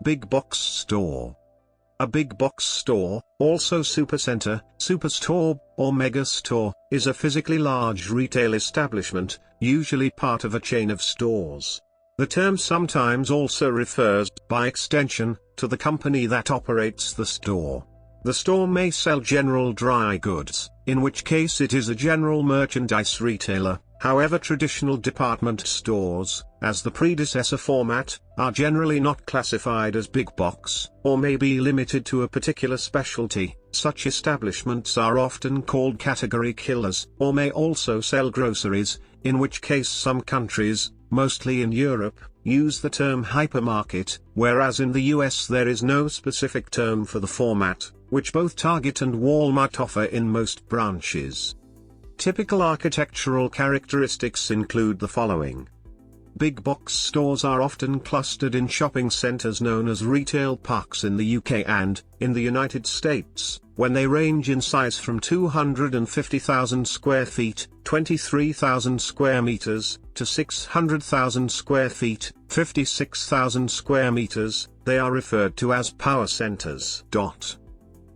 Big box store. A big box store, also supercenter, superstore, or megastore, is a physically large retail establishment, usually part of a chain of stores. The term sometimes also refers, by extension, to the company that operates the store. The store may sell general dry goods, in which case it is a general merchandise retailer. However, traditional department stores, as the predecessor format, are generally not classified as big box, or may be limited to a particular specialty. Such establishments are often called category killers, or may also sell groceries, in which case some countries, mostly in Europe, use the term hypermarket, whereas in the US there is no specific term for the format, which both Target and Walmart offer in most branches. Typical architectural characteristics include the following. Big box stores are often clustered in shopping centers known as retail parks in the UK and, in the United States, when they range in size from 250,000 square feet, 23,000 square meters, to 600,000 square feet, 56,000 square meters, they are referred to as power centers.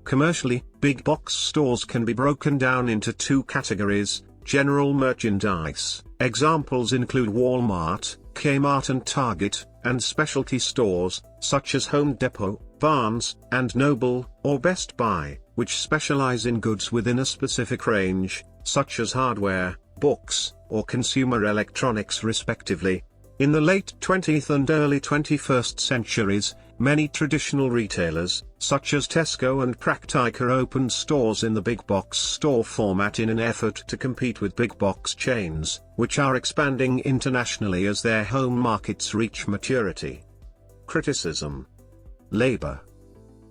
Commercially, big box stores can be broken down into two categories: general merchandise, examples include Walmart, Kmart and Target, and specialty stores, such as Home Depot, Barnes and Noble, or Best Buy, which specialize in goods within a specific range, such as hardware, books, or consumer electronics respectively. In the late 20th and early 21st centuries, many traditional retailers, such as Tesco and Praktika, opened stores in the big box store format in an effort to compete with big box chains, which are expanding internationally as their home markets reach maturity. Criticism. Labor.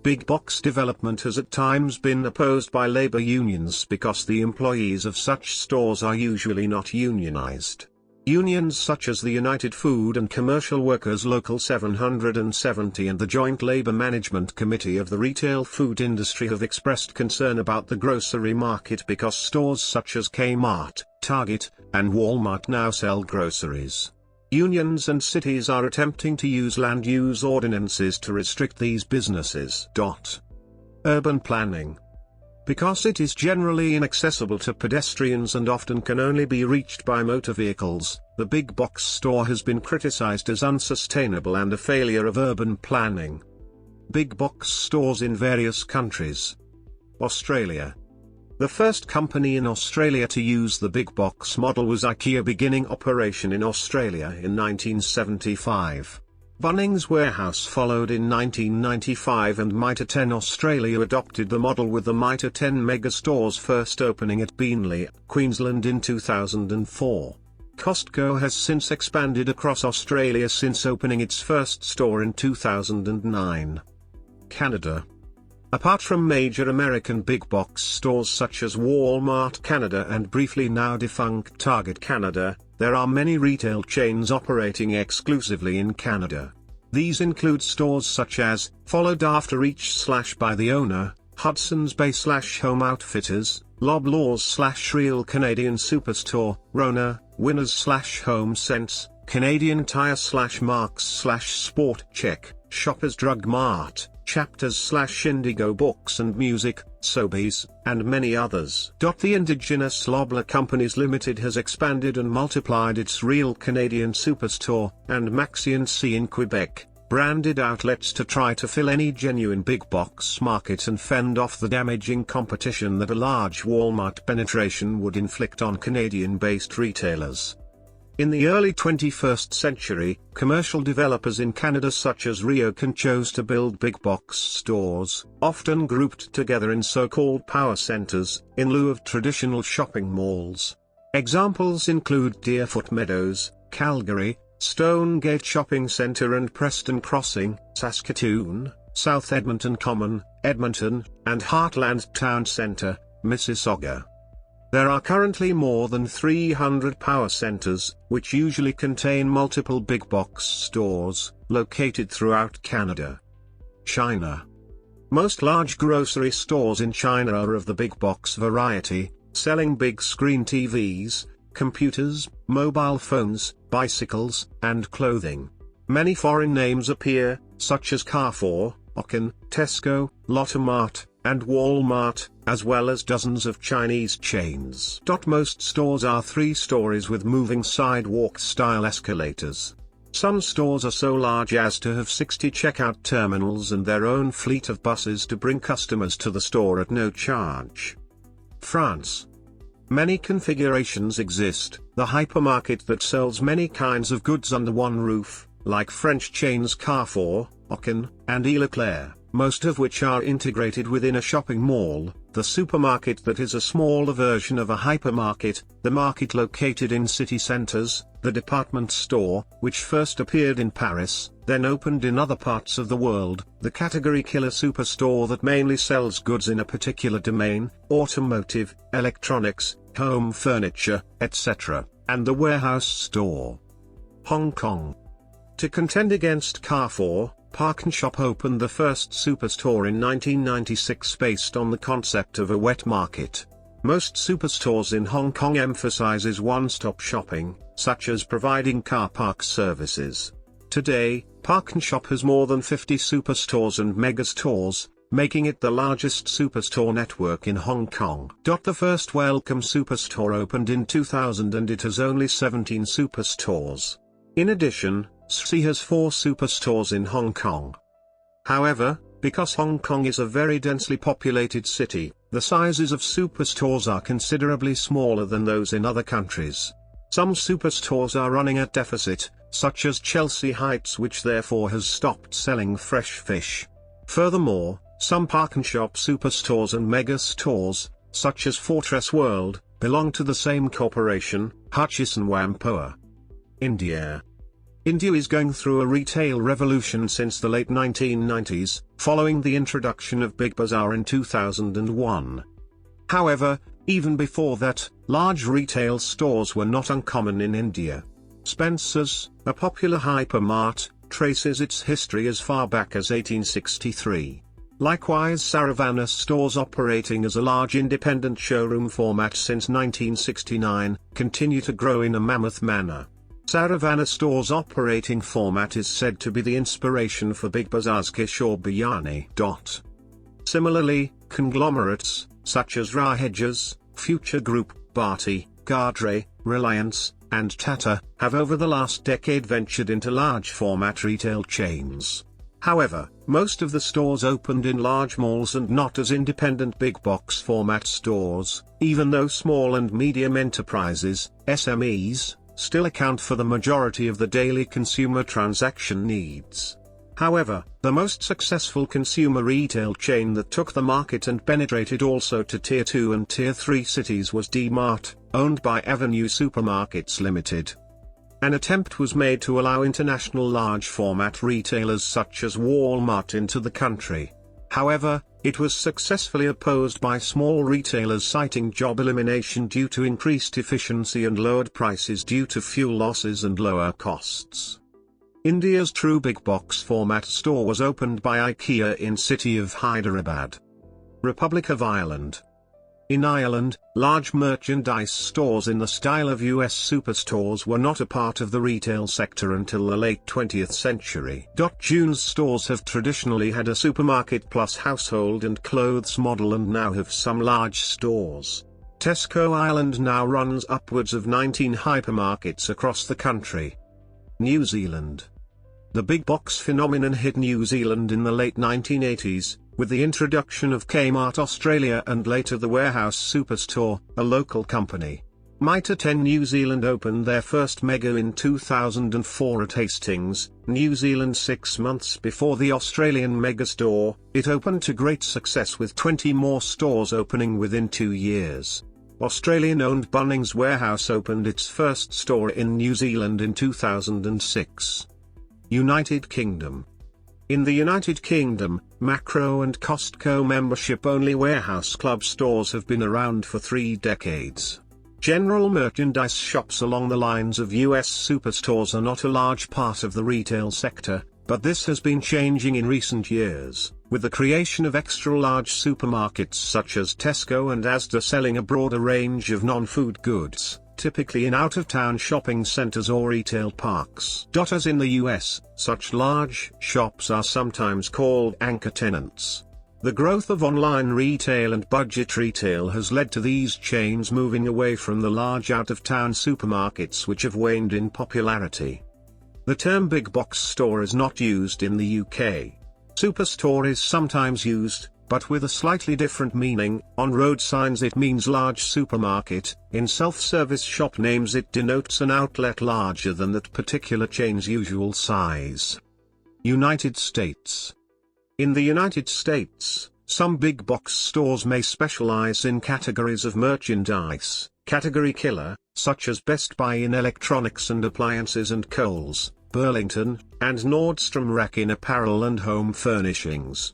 Big box development has at times been opposed by labor unions because the employees of such stores are usually not unionized. Unions such as the United Food and Commercial Workers Local 770 and the Joint Labor Management Committee of the retail food industry have expressed concern about the grocery market because stores such as Kmart, Target, and Walmart now sell groceries. Unions and cities are attempting to use land use ordinances to restrict these businesses. Urban planning. Because it is generally inaccessible to pedestrians and often can only be reached by motor vehicles, the big box store has been criticized as unsustainable and a failure of urban planning. Big box stores in various countries. Australia. The first company in Australia to use the big box model was IKEA, beginning operation in Australia in 1975. Bunnings Warehouse followed in 1995 and Mitre 10 Australia adopted the model, with the Mitre 10 megastores first opening at Beenleigh, Queensland in 2004. Costco has since expanded across Australia since opening its first store in 2009. Canada. Apart from major American big box stores such as Walmart Canada and briefly now defunct Target Canada, there are many retail chains operating exclusively in Canada. These include stores such as, followed after each / by the owner, Hudson's Bay / Home Outfitters, Loblaws / Real Canadian Superstore, Rona, Winners / Home Sense, Canadian Tire / Marks / Sport Check, Shoppers Drug Mart, Chapters / Indigo Books and Music, Sobeys, and many others. The indigenous Loblaw Companies Limited has expanded and multiplied its Real Canadian Superstore, and Maxi & C in Quebec, branded outlets to try to fill any genuine big box market and fend off the damaging competition that a large Walmart penetration would inflict on Canadian-based retailers. In the early 21st century, commercial developers in Canada such as RioCan chose to build big box stores, often grouped together in so-called power centers, in lieu of traditional shopping malls. Examples include Deerfoot Meadows, Calgary, Stonegate Shopping Centre and Preston Crossing, Saskatoon, South Edmonton Common, Edmonton, and Heartland Town Centre, Mississauga. There are currently more than 300 power centers, which usually contain multiple big box stores, located throughout Canada. China. Most large grocery stores in China are of the big box variety, selling big screen TVs, computers, mobile phones, bicycles, and clothing. Many foreign names appear, such as Carrefour, Auchan, Tesco, Lottomart, and Walmart, as well as dozens of Chinese chains. Most stores are 3 stories with moving sidewalk-style escalators. Some stores are so large as to have 60 checkout terminals and their own fleet of buses to bring customers to the store at no charge. France. Many configurations exist: the hypermarket that sells many kinds of goods under one roof, like French chains Carrefour, Auchan, and Leclerc, most of which are integrated within a shopping mall; the supermarket that is a smaller version of a hypermarket; the market located in city centers; the department store, which first appeared in Paris, then opened in other parts of the world; the category killer superstore that mainly sells goods in a particular domain, automotive, electronics, home furniture, etc., and the warehouse store. Hong Kong. To contend against Carrefour, ParknShop opened the first superstore in 1996 based on the concept of a wet market. Most superstores in Hong Kong emphasizes one-stop shopping, such as providing car park services. Today, ParknShop has more than 50 superstores and megastores, making it the largest superstore network in Hong Kong. The first Welcome superstore opened in 2000 and it has only 17 superstores. In addition, SC has 4 superstores in Hong Kong. However, because Hong Kong is a very densely populated city, the sizes of superstores are considerably smaller than those in other countries. Some superstores are running at deficit, such as Chelsea Heights, which therefore has stopped selling fresh fish. Furthermore, some ParknShop superstores and mega stores, such as Fortress World, belong to the same corporation, Hutchison Whampoa. India. India is going through a retail revolution since the late 1990s, following the introduction of Big Bazaar in 2001. However, even before that, large retail stores were not uncommon in India. Spencer's, a popular hypermart, traces its history as far back as 1863. Likewise, Saravana stores, operating as a large independent showroom format since 1969, continue to grow in a mammoth manner. Saravana store's operating format is said to be the inspiration for Big Bazaar's Kishore Biryani. Similarly, conglomerates, such as Rahejas, Future Group, Bharti, Gadre, Reliance, and Tata, have over the last decade ventured into large format retail chains. However, most of the stores opened in large malls and not as independent big box format stores, even though small and medium enterprises, SMEs, still account for the majority of the daily consumer transaction needs. However, the most successful consumer retail chain that took the market and penetrated also to Tier 2 and Tier 3 cities was D-Mart, owned by Avenue Supermarkets Limited. An attempt was made to allow international large format retailers such as Walmart into the country. However, it was successfully opposed by small retailers, citing job elimination due to increased efficiency and lowered prices due to fuel losses and lower costs. India's true big box format store was opened by IKEA in city of Hyderabad. Republic of Ireland. In Ireland, large merchandise stores in the style of US superstores were not a part of the retail sector until the late 20th century. June's stores have traditionally had a supermarket plus household and clothes model and now have some large stores. Tesco Ireland now runs upwards of 19 hypermarkets across the country. New Zealand. The big box phenomenon hit New Zealand in the late 1980s, with the introduction of Kmart Australia and later the Warehouse Superstore, a local company. Mitre 10 New Zealand opened their first mega in 2004 at Hastings, New Zealand. 6 months before the Australian megastore, it opened to great success with 20 more stores opening within 2 years. Australian-owned Bunnings Warehouse opened its first store in New Zealand in 2006. United Kingdom. In the United Kingdom, Makro and Costco membership-only warehouse club stores have been around for 3 decades. General merchandise shops along the lines of US superstores are not a large part of the retail sector, but this has been changing in recent years, with the creation of extra-large supermarkets such as Tesco and Asda selling a broader range of non-food goods. typically in out-of-town shopping centers or retail parks. As in the US, such large shops are sometimes called anchor tenants. The growth of online retail and budget retail has led to these chains moving away from the large out-of-town supermarkets which have waned in popularity. The term big box store is not used in the UK. Superstore is sometimes used, but with a slightly different meaning. On road signs it means large supermarket, in self-service shop names it denotes an outlet larger than that particular chain's usual size. United States. In the United States, some big box stores may specialize in categories of merchandise, category killer, such as Best Buy in electronics and appliances and Kohl's, Burlington, and Nordstrom Rack in apparel and home furnishings.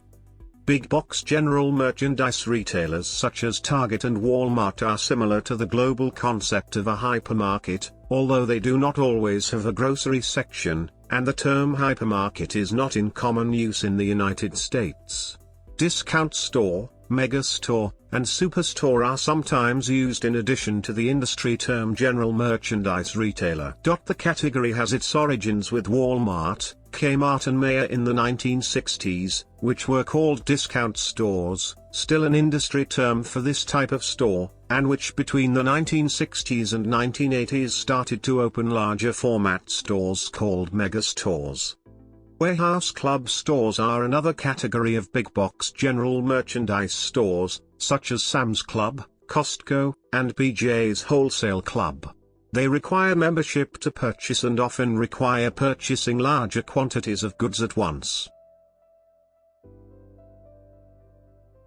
Big box general merchandise retailers such as Target and Walmart are similar to the global concept of a hypermarket, although they do not always have a grocery section, and the term hypermarket is not in common use in the United States. Discount store, megastore, and superstore are sometimes used in addition to the industry term general merchandise retailer. The category has its origins with Walmart, Kmart and Meijer in the 1960s, which were called discount stores, still an industry term for this type of store, and which between the 1960s and 1980s started to open larger format stores called megastores. Warehouse club stores are another category of big box general merchandise stores, such as Sam's Club, Costco, and BJ's Wholesale Club. They require membership to purchase and often require purchasing larger quantities of goods at once.